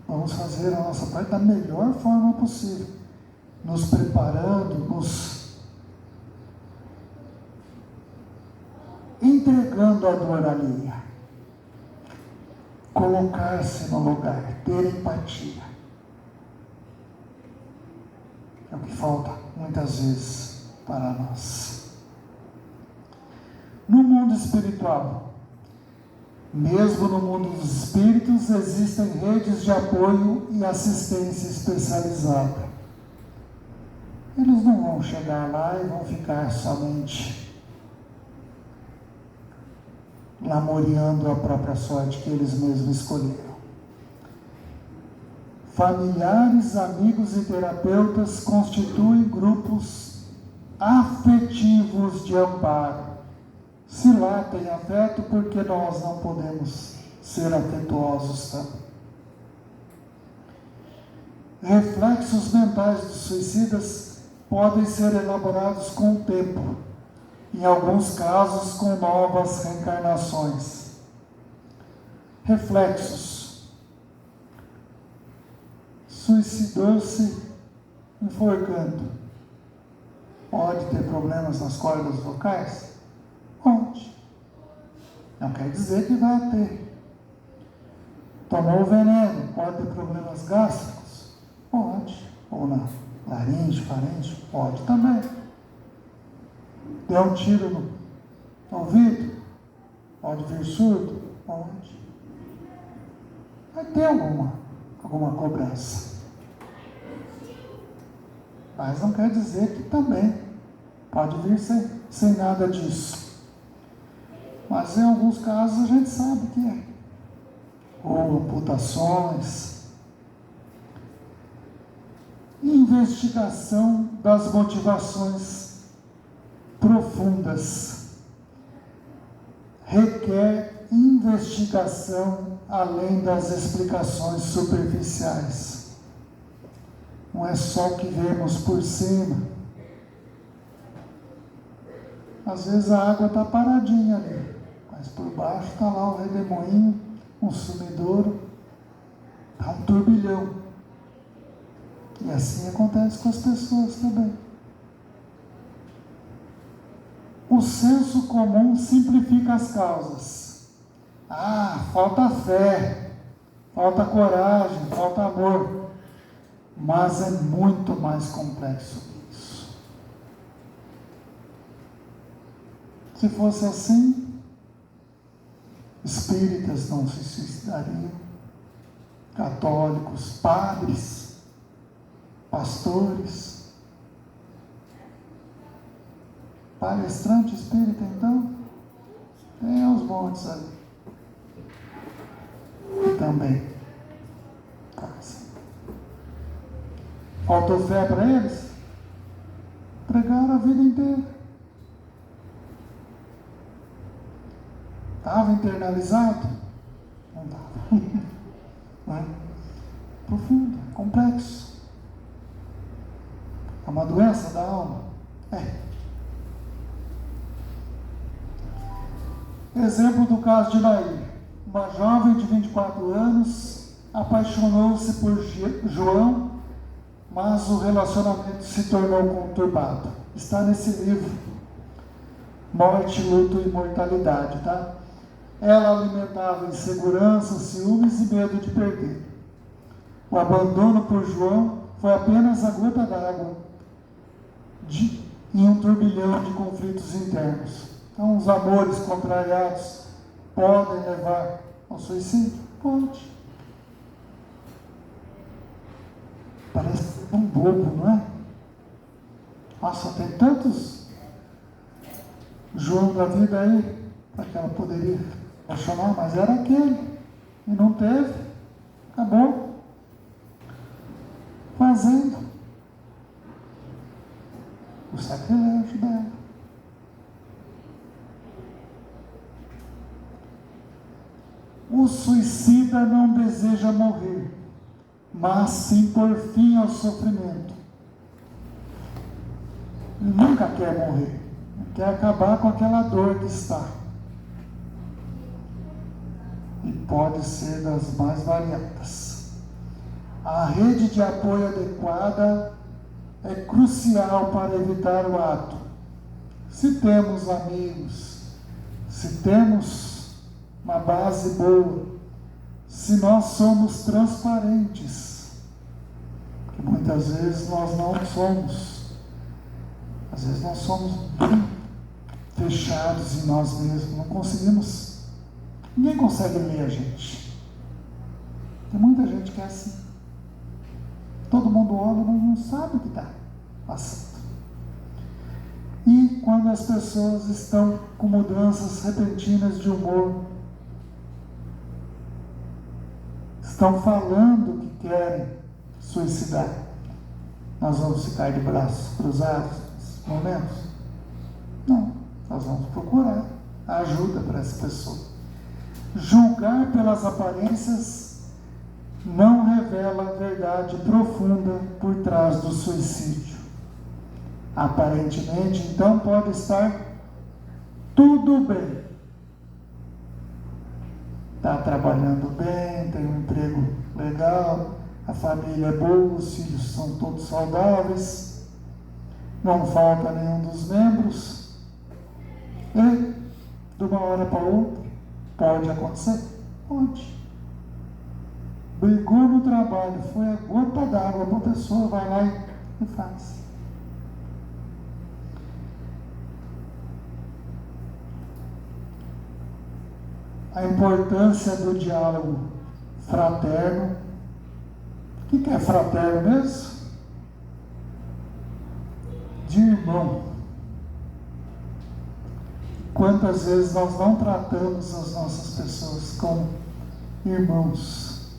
Vamos fazer a nossa parte da melhor forma possível, nos preparando, nos entregando a dor alheia, colocar-se no lugar, ter empatia. É o que falta muitas vezes para nós. No mundo espiritual, mesmo no mundo dos espíritos, existem redes de apoio e assistência especializada. Eles não vão chegar lá e vão ficar somente lamoreando a própria sorte que eles mesmos escolheram. Familiares, amigos e terapeutas constituem grupos afetivos de amparo. Se lá tem afeto, porque nós não podemos ser afetuosos também? Reflexos mentais dos suicidas podem ser elaborados com o tempo, em alguns casos com novas reencarnações. Reflexos suicidou-se enforcando. Pode ter problemas nas cordas vocais? Pode. Não quer dizer que vai ter. Tomou veneno, pode ter problemas gástricos? Pode. Ou na laringe, faringe? Pode também. Deu um tiro no ouvido? Pode vir surdo? Pode. Vai ter alguma cobrança. Mas não quer dizer que também pode vir sem nada disso. Mas em alguns casos a gente sabe que é. Ou amputações. Investigação das motivações profundas. Requer investigação além das explicações superficiais. Não é só o que vemos por cima. Às vezes a água está paradinha ali, mas por baixo está lá o redemoinho, um sumidouro, está um turbilhão. E assim acontece com as pessoas também. O senso comum simplifica as causas. Falta fé, falta coragem, falta amor. Mas é muito mais complexo que isso. Se fosse assim, espíritas não se suicidariam, católicos, padres, pastores, palestrante espírita, então, tem aos montes ali. E também fazem. Faltou fé para eles? Pregaram a vida inteira. Estava internalizado? Não estava. Não é? Profundo, complexo. É uma doença da alma? É. Exemplo do caso de Nair. Uma jovem de 24 anos apaixonou-se por João, mas o relacionamento se tornou conturbado. Está nesse livro, Morte, Luto e Imortalidade, tá? Ela alimentava insegurança, ciúmes e medo de perder. O abandono por João foi apenas a gota d'água em um turbilhão de conflitos internos. Então, os amores contrariados podem levar ao suicídio? Pode. Parece um bobo, não é? Nossa, tem tantos João da vida aí, para que ela poderia apaixonar, mas era aquele. E não teve. Acabou fazendo o sacrilégio dela. O suicida não deseja morrer, mas sim pôr fim ao sofrimento. Ele nunca quer morrer, ele quer acabar com aquela dor que está. E pode ser das mais variadas. A rede de apoio adequada é crucial para evitar o ato. Se temos amigos, se temos uma base boa, se nós somos transparentes, que muitas vezes nós não somos, às vezes nós somos bem fechados em nós mesmos, não conseguimos, ninguém consegue ler a gente. Tem muita gente que é assim, todo mundo olha e não sabe o que está passando. E quando as pessoas estão com mudanças repentinas de humor, estão falando que querem suicidar, nós vamos ficar de braços cruzados nesses momentos? Não, nós vamos procurar a ajuda para essa pessoa. Julgar pelas aparências não revela a verdade profunda por trás do suicídio. Aparentemente, então, pode estar tudo bem. Está trabalhando bem, tem um emprego legal, a família é boa, os filhos são todos saudáveis, não falta nenhum dos membros, e de uma hora para outra, pode acontecer? Pode. Brigou no trabalho, foi a gota d'água para a pessoa, vai lá e faz. A importância do diálogo fraterno. O que é fraterno mesmo? De irmão. Quantas vezes nós não tratamos as nossas pessoas como irmãos?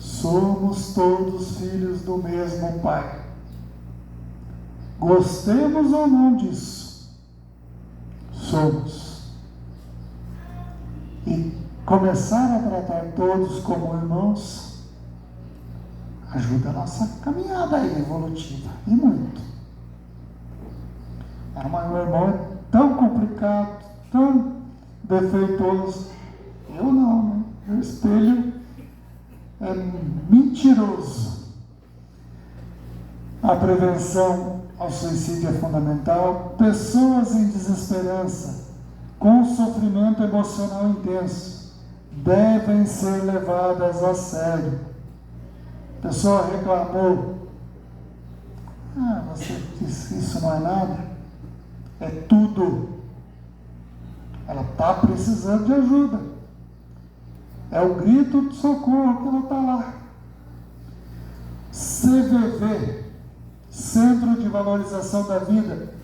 Somos todos filhos do mesmo Pai. Gostemos ou não disso, somos. E começar a tratar todos como irmãos ajuda a nossa caminhada aí evolutiva, e muito. Meu irmão é tão complicado, tão defeituoso. Eu não, né? Meu espelho é mentiroso. A prevenção ao suicídio é fundamental. Pessoas em desesperança, com sofrimento emocional intenso, devem ser levadas a sério. A pessoa reclamou. Você disse que isso não é nada? É tudo. Ela está precisando de ajuda. É o grito de socorro que ela está lá. CVV, Centro de Valorização da Vida,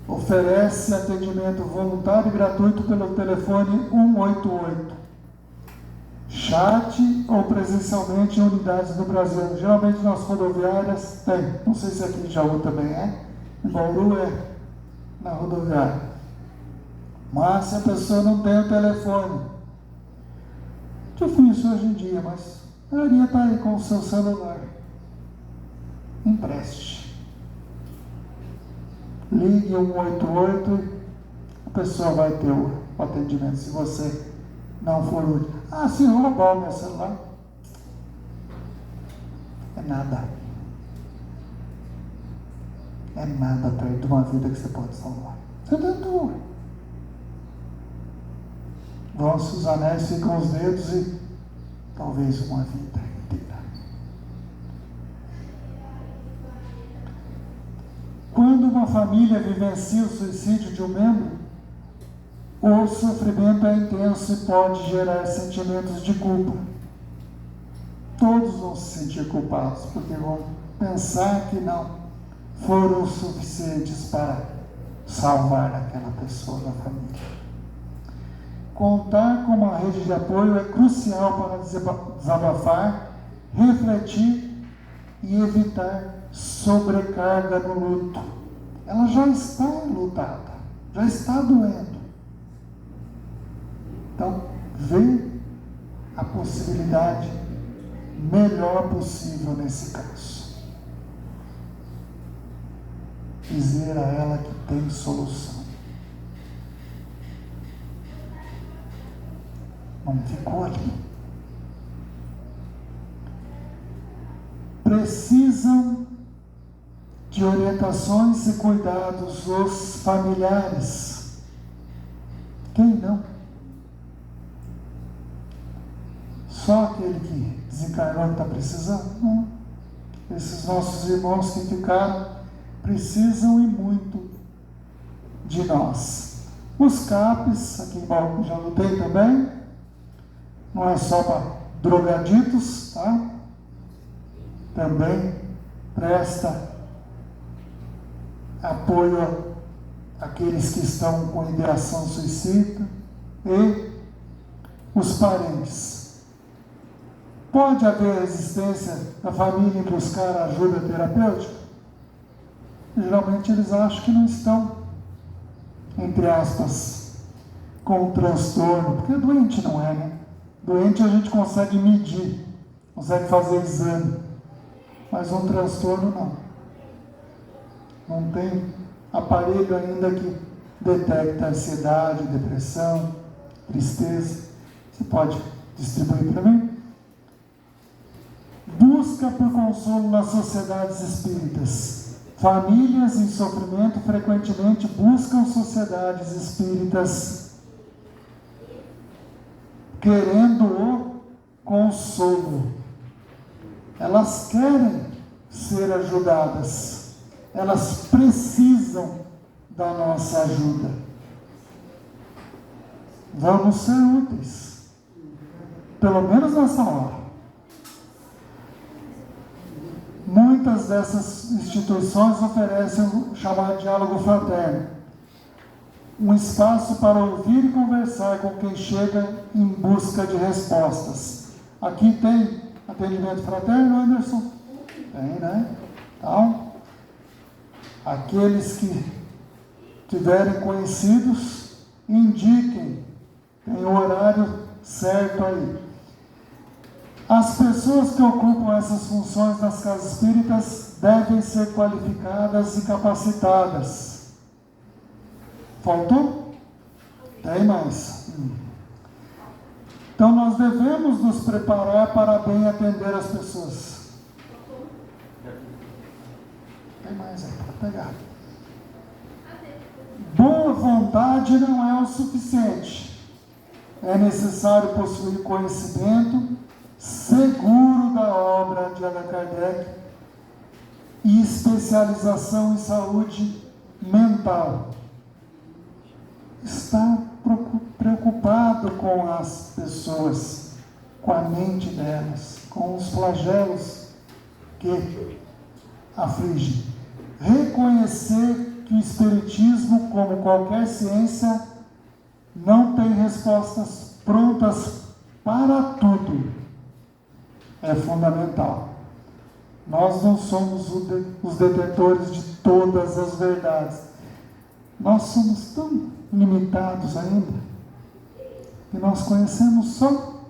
oferece atendimento voluntário e gratuito pelo telefone 188. Chat ou presencialmente em unidades do Brasil. Geralmente nas rodoviárias tem. Não sei se aqui em Jaú também é. Em Bauru é na rodoviária. Mas se a pessoa não tem o telefone, difícil hoje em dia, mas a maioria está aí com o seu celular. Empreste. Ligue 188, a pessoa vai ter o atendimento. Se você não for útil. Se roubar o meu celular, é nada. É nada perto de uma vida que você pode salvar. Você tentou. Vão-se os anéis, ficam os dedos e talvez uma vida inteira. Quando uma família vivencia o suicídio de um membro, o sofrimento é intenso e pode gerar sentimentos de culpa. Todos vão se sentir culpados, porque vão pensar que não foram suficientes para salvar aquela pessoa da família. Contar com uma rede de apoio é crucial para desabafar, refletir e evitar sobrecarga no luto. Ela já está lutada, já está doendo. Então, vê a possibilidade melhor possível nesse caso. Dizer a ela que tem solução. Não ficou ali. Precisam de orientações e cuidados os familiares. Quem não? Só aquele que desencarnou que está precisando? Não. Esses nossos irmãos que ficaram precisam e muito de nós. Os CAPs, aqui em Bauru já lutei também, não é só para drogaditos, tá? Também presta apoio àqueles que estão com ideação suicida e os parentes. Pode haver resistência da família em buscar ajuda terapêutica? Geralmente eles acham que não estão, entre aspas, com um transtorno, porque doente não é, né? Doente a gente consegue medir, consegue fazer exame, mas um transtorno não. Não tem aparelho ainda que detecta ansiedade, depressão, tristeza. Você pode distribuir para mim? busca por consolo nas sociedades espíritas. Famílias em sofrimento frequentemente buscam sociedades espíritas, querendo o consolo. Elas querem ser ajudadas, elas precisam da nossa ajuda. Vamos ser úteis, pelo menos nessa hora. Muitas dessas instituições oferecem o chamado diálogo fraterno, um espaço para ouvir e conversar com quem chega em busca de respostas. Aqui tem atendimento fraterno, Anderson? Tem, né? Então, aqueles que tiverem conhecidos, indiquem, tem o horário certo aí. As pessoas que ocupam essas funções nas casas espíritas devem ser qualificadas e capacitadas. Faltou? Tem mais. Então nós devemos nos preparar para bem atender as pessoas. Tem mais aí para pegar. Boa vontade não é o suficiente. É necessário possuir conhecimento seguro da obra de Allan Kardec e especialização em saúde mental. Está preocupado com as pessoas, com a mente delas, com os flagelos que afligem. Reconhecer que o Espiritismo, como qualquer ciência, não tem respostas prontas para tudo. É fundamental. Nós não somos os detentores de todas as verdades. Nós somos tão limitados ainda que nós conhecemos só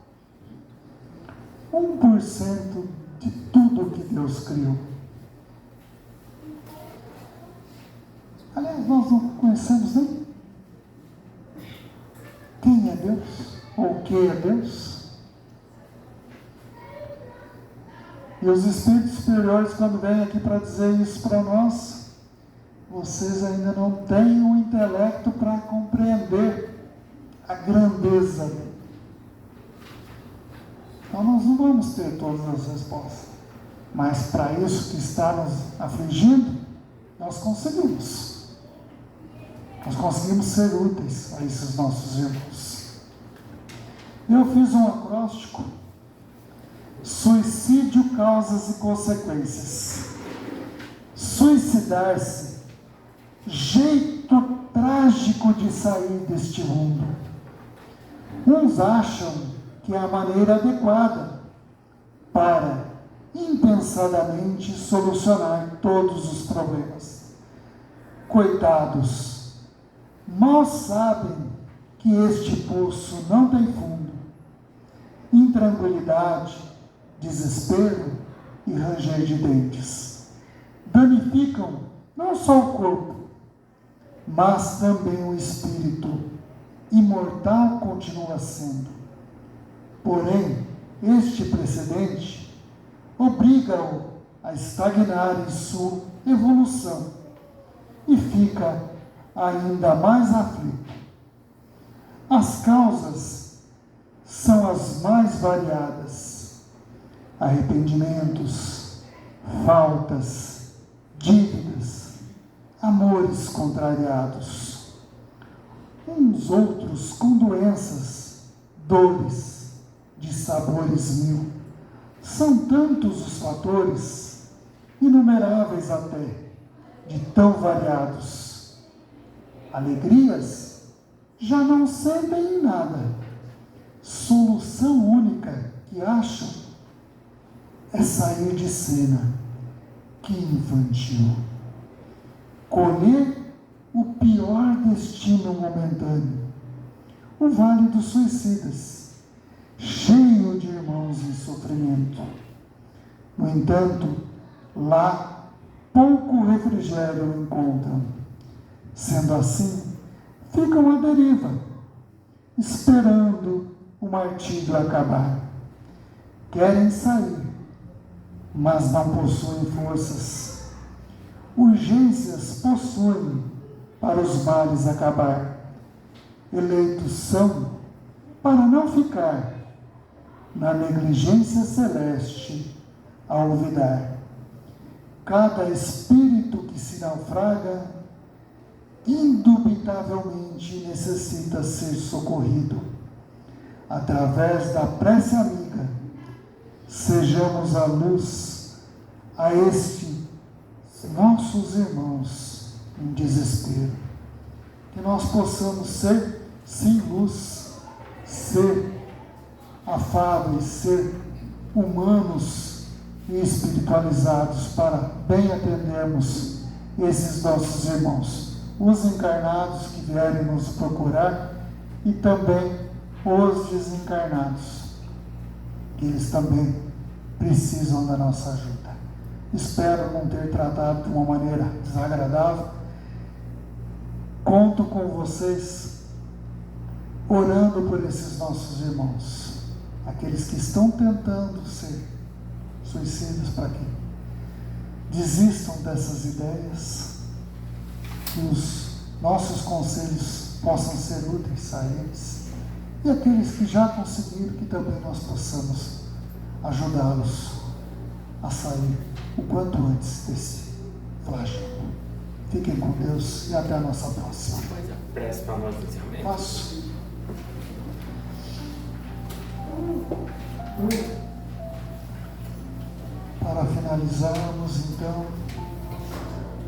1% de tudo que Deus criou. Aliás, nós não conhecemos nem quem é Deus ou o que é Deus. E os espíritos superiores, quando vêm aqui para dizer isso para nós, vocês ainda não têm o intelecto para compreender a grandeza dele. Então nós não vamos ter todas as respostas. Mas para isso que está nos afligindo, nós conseguimos. Nós conseguimos ser úteis a esses nossos irmãos. Eu fiz um acróstico: suicídio, causas e consequências. Suicidar-se, jeito trágico de sair deste mundo. Uns acham que é a maneira adequada para impensadamente solucionar todos os problemas. Coitados, mal sabem que este poço não tem fundo. Intranquilidade, desespero e ranger de dentes danificam não só o corpo, mas também o espírito. Imortal continua sendo. Porém, este precedente obriga-o a estagnar em sua evolução e fica ainda mais aflito. As causas são as mais variadas: arrependimentos, faltas, dívidas, amores contrariados, uns outros com doenças, dores, de sabores mil. São tantos os fatores, inumeráveis até, de tão variados. Alegrias já não sentem em nada. Solução única que acham é sair de cena. Que infantil! Colher o pior destino momentâneo. O Vale dos Suicidas, cheio de irmãos em sofrimento. No entanto, lá pouco refrigério encontram. Sendo assim, ficam à deriva, esperando o martírio acabar. Querem sair, mas não possuem forças. Urgências possuem para os males acabar. Eleitos são para não ficar na negligência celeste a olvidar. Cada espírito que se naufraga indubitavelmente necessita ser socorrido. Através da prece amiga, sejamos a luz a estes nossos irmãos em desespero. Que nós possamos ser, sim, luz, ser afáveis, ser humanos e espiritualizados para bem atendermos esses nossos irmãos, os encarnados que vierem nos procurar e também os desencarnados, que eles também precisam da nossa ajuda. Espero não ter tratado de uma maneira desagradável. Conto com vocês orando por esses nossos irmãos, aqueles que estão tentando ser suicidas, para que desistam dessas ideias, que os nossos conselhos possam ser úteis a eles, e aqueles que já conseguiram, que também nós possamos ajudá-los a sair o quanto antes desse flagelo. Fiquem com Deus e até a nossa próxima. Faz a prece para nós inicialmente. Faço. Para finalizarmos, então,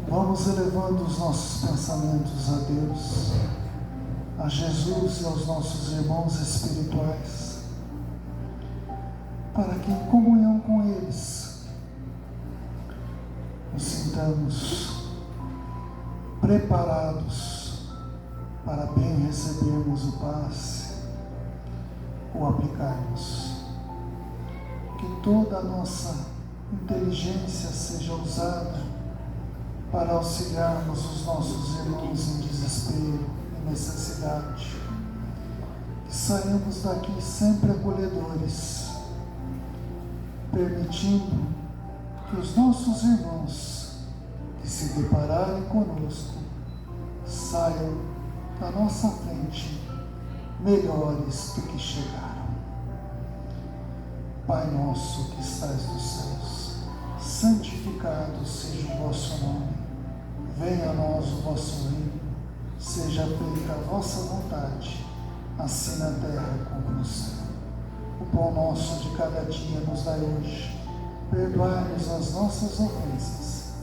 vamos elevando os nossos pensamentos a Deus, a Jesus e aos nossos irmãos espirituais, para que em comunhão com eles nos sintamos preparados para bem recebermos o passe ou aplicarmos. Que toda a nossa inteligência seja usada para auxiliarmos os nossos irmãos em desespero e necessidade. Que saiamos daqui sempre acolhedores, permitindo que os nossos irmãos que se depararem conosco saiam da nossa frente melhores do que chegaram. Pai nosso que estais nos céus, santificado seja o vosso nome. Venha a nós o vosso reino. Seja feita a vossa vontade, assim na terra como no céu. O pão nosso de cada dia nos dai hoje. Perdoai-nos as nossas ofensas,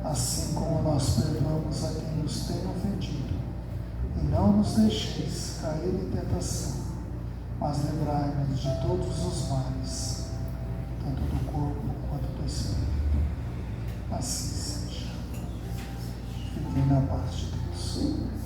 assim como nós perdoamos a quem nos tem ofendido. E não nos deixeis cair em tentação, mas livrai-nos de todos os males, tanto do corpo quanto do espírito. Assim seja. Fiquem na paz de Deus.